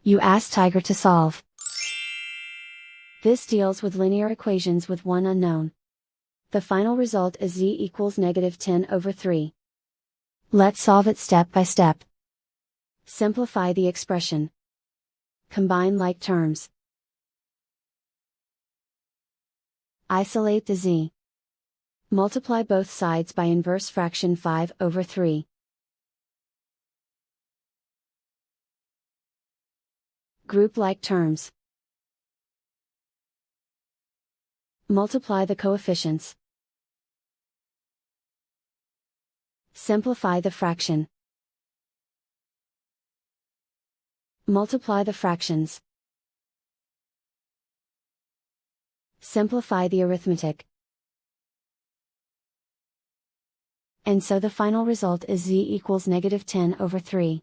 You ask Tiger to solve. This deals with linear equations with one unknown. The final result is z equals -10/3. Let's solve it step by step. Simplify the expression. Combine like terms. Isolate the z. Multiply both sides by inverse fraction 5/3. Group like terms. Multiply the coefficients. Simplify the fraction. Multiply the fractions. Simplify the arithmetic. And so the final result is z equals -10/3.